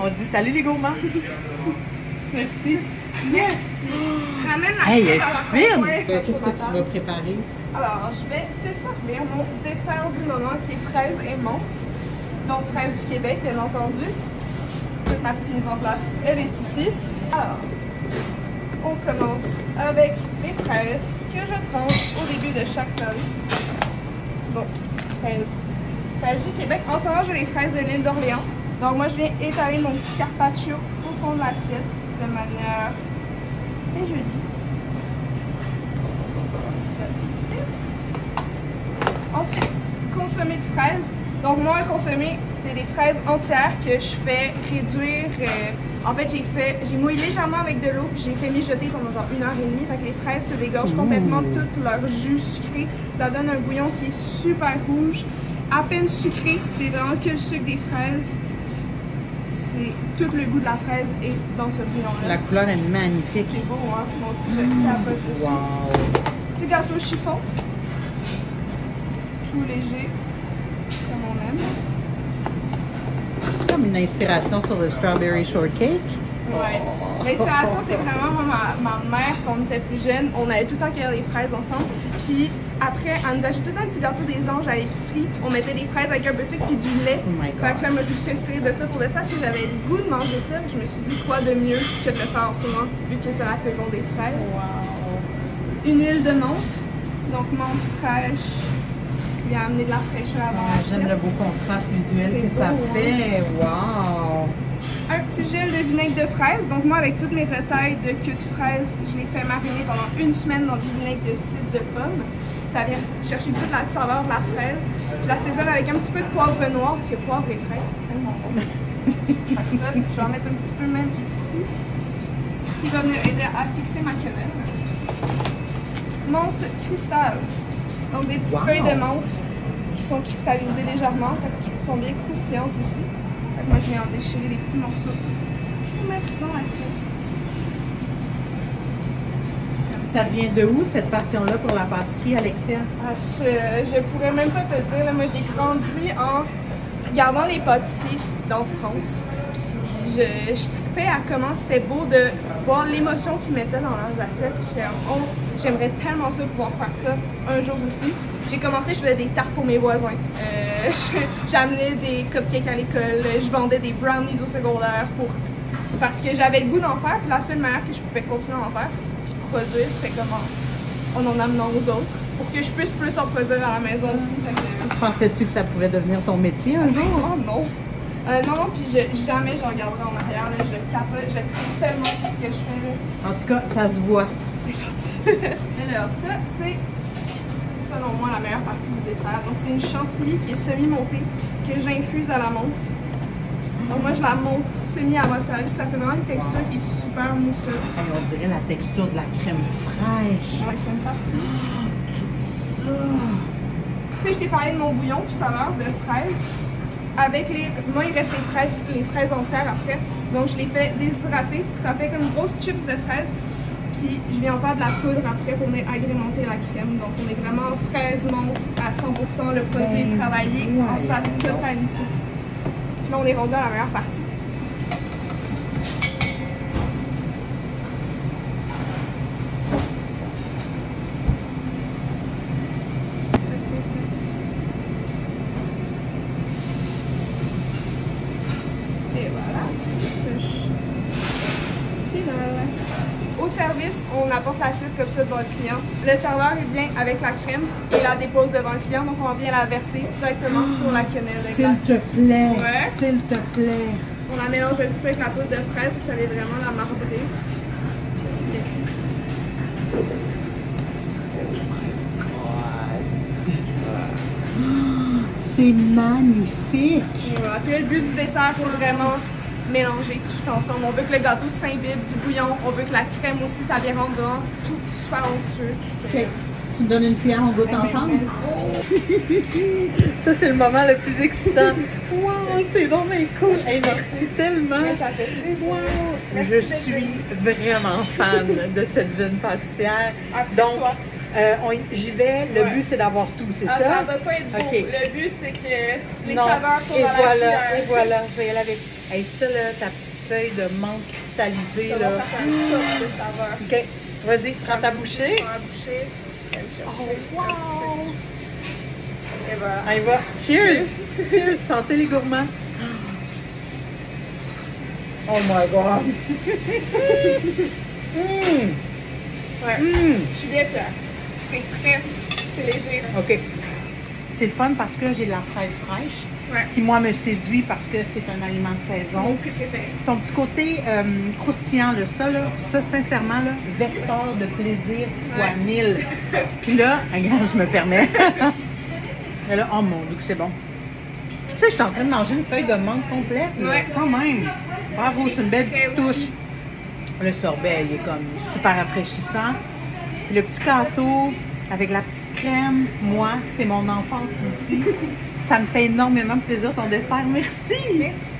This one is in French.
On dit salut les gourmands. Merci. Yes! Ramène la Hey, crème elle à la est fine. concours. Qu'est-ce que tu vas préparer? Alors, je vais te servir mon dessert du moment qui est fraise et menthe. Donc, fraise du Québec, bien entendu. Toute ma petite mise en place, elle est ici. Alors, on commence avec les fraises que je tranche au début de chaque service. Bon, fraises. Fraises du Québec. En ce moment, j'ai les fraises de l'île d'Orléans. Donc, moi, je viens étaler mon petit carpaccio au fond de l'assiette de manière très jolie. Ça ici. Ensuite, consommé de fraises. Donc, moi, le consommé, c'est des fraises entières que je fais réduire. En fait, j'ai mouillé légèrement avec de l'eau, puis j'ai fait mijoter pendant genre 1h30. Fait que les fraises se dégorgent complètement tout leur jus sucré. Ça donne un bouillon qui est super rouge, à peine sucré. C'est vraiment que le sucre des fraises. C'est tout le goût de la fraise est dans ce bouillon-là. La couleur est magnifique. C'est beau, hein? Moi aussi, je capote dessus. Wow! Petit gâteau chiffon. Tout léger, comme on aime. C'est comme une inspiration sur le strawberry shortcake. Ouais. L'inspiration, c'est vraiment moi, ma mère, quand on était plus jeune, on allait tout le temps cueillir les fraises ensemble. Puis après, elle nous achetait tout le temps un petit gâteau des anges à l'épicerie. On mettait des fraises avec un petit et du lait. Oh my God. Fait que là, moi, je me suis inspirée de ça pour le ça. Si j'avais le goût de manger ça, je me suis dit quoi de mieux que de le faire en ce moment, vu que c'est la saison des fraises. Wow! Une huile de menthe, donc menthe fraîche, qui vient amener de la fraîcheur avant Ah, j'aime le beau contraste visuel que ça beau, fait. Wow! Un petit gel de vinaigre de fraise. Donc moi, avec toutes mes retailles de queue de fraise, je les fais mariner pendant 1 semaine dans du vinaigre de cidre de pomme. Ça vient chercher toute la saveur de la fraise. Je l'assaisonne avec un petit peu de poivre noir, parce que poivre et fraise, c'est tellement bon. Fait que ça, je vais en mettre un petit peu même ici, qui va venir aider à fixer ma quenelle. Menthe cristal. Donc des petites feuilles de menthe qui sont cristallisées légèrement, qui sont bien croustillantes aussi. Moi, je viens en déchirer les petits morceaux pour mettre dans l'assiette. Ça vient de où cette passion-là pour la pâtisserie, Alexia? Ah, je pourrais même pas te dire. Là, moi, j'ai grandi en regardant les pâtissiers dans France. Puis je tripais à comment c'était beau de voir l'émotion qu'ils mettaient dans leurs assiettes. Puis j'aimerais tellement ça pouvoir faire ça un jour aussi. J'ai commencé, je faisais des tartes pour mes voisins. J'amenais des cupcakes à l'école, je vendais des brownies au secondaire parce que j'avais le goût d'en faire. Puis la seule manière que je pouvais continuer à en faire puis produire, c'était comment en amenant aux autres pour que je puisse plus en produire à la maison aussi. Pensais-tu que ça pouvait devenir ton métier un jour? Oh non! Non, puis jamais je regarderai en arrière. Là, je capote, je tripe tellement tout ce que je fais. Là. En tout cas, ça se voit. C'est gentil. Alors, ça, c'est selon moi la meilleure partie du dessert. Donc, c'est une chantilly qui est semi-montée que j'infuse à la menthe. Donc, moi, je la monte semi à ma service. Ça fait vraiment une texture qui est super mousseuse. Hey, on dirait la texture de la crème fraîche. La crème partout. Ça. Tu sais, je t'ai parlé de mon bouillon tout à l'heure de fraises. Avec moi, il reste les fraises entières après. Donc, je les fais déshydrater. Ça fait comme une grosse chips de fraises. Puis, je viens en faire de la poudre après pour venir agrémenter la crème. Donc, on est vraiment en fraise menthe à 100%. Le produit est travaillé en sa totalité. Puis là, on est rendu à la meilleure partie. Et voilà. Touche finale. Au service, on apporte l'assiette comme ça devant le client. Le serveur, il vient avec la crème et la dépose devant le client. Donc, on vient la verser directement sur la quenelle. S'il te plaît, ouais. S'il te plaît. On la mélange un petit peu avec la poudre de fraise, ça vient vraiment la marbrer. C'est magnifique! Voilà. Puis le but du dessert, c'est vraiment mélanger tout ensemble. On veut que le gâteau s'imbibe du bouillon, on veut que la crème aussi, ça vient rendre vraiment tout super onctueux. Ok. Tu me donnes une cuillère, on goûte ensemble? Ça, c'est le moment le plus excitant. Wow, c'est donc bien cool! Hey, merci tellement! Ça fait plaisir. Wow. Je suis vraiment fan de cette jeune pâtissière. Après Donc, toi. J'y vais, le but c'est d'avoir tout, c'est ça? Ça va pas être beau. Okay. Le but c'est que les Non. saveurs soient Et dans la voilà, cuillère. et voilà, je vais y aller avec. Hey, ça là, ta petite feuille de menthe cristallisée Ça là. va faire un top de saveurs. Ok, vas-y, prends ta bouchée. Prends la bouchée. Oh, wow! Et voilà. Allez, va. Cheers! Cheers! Santé les gourmands! Oh my god! Mmh. Ouais. Mmh. Je suis bien fière. C'est frais, c'est léger. OK. C'est le fun parce que j'ai de la fraise fraîche Ouais. qui, moi, me séduit parce que c'est un aliment de C'est mon saison. plus préféré. Ton petit côté croustillant, là, ça, sincèrement, là, vecteur de plaisir fois 1000. Puis là, regarde, je me permets. Et là, oh mon Dieu, que c'est bon. Tu sais, je suis en train de manger une feuille de menthe complète. Là, Ouais. quand même. Bravo, c'est une belle très petite touche. Le sorbet, il est comme super rafraîchissant. Puis le petit gâteau avec la petite crème, moi, c'est mon enfance aussi. Ça me fait énormément plaisir ton dessert. Merci! Merci.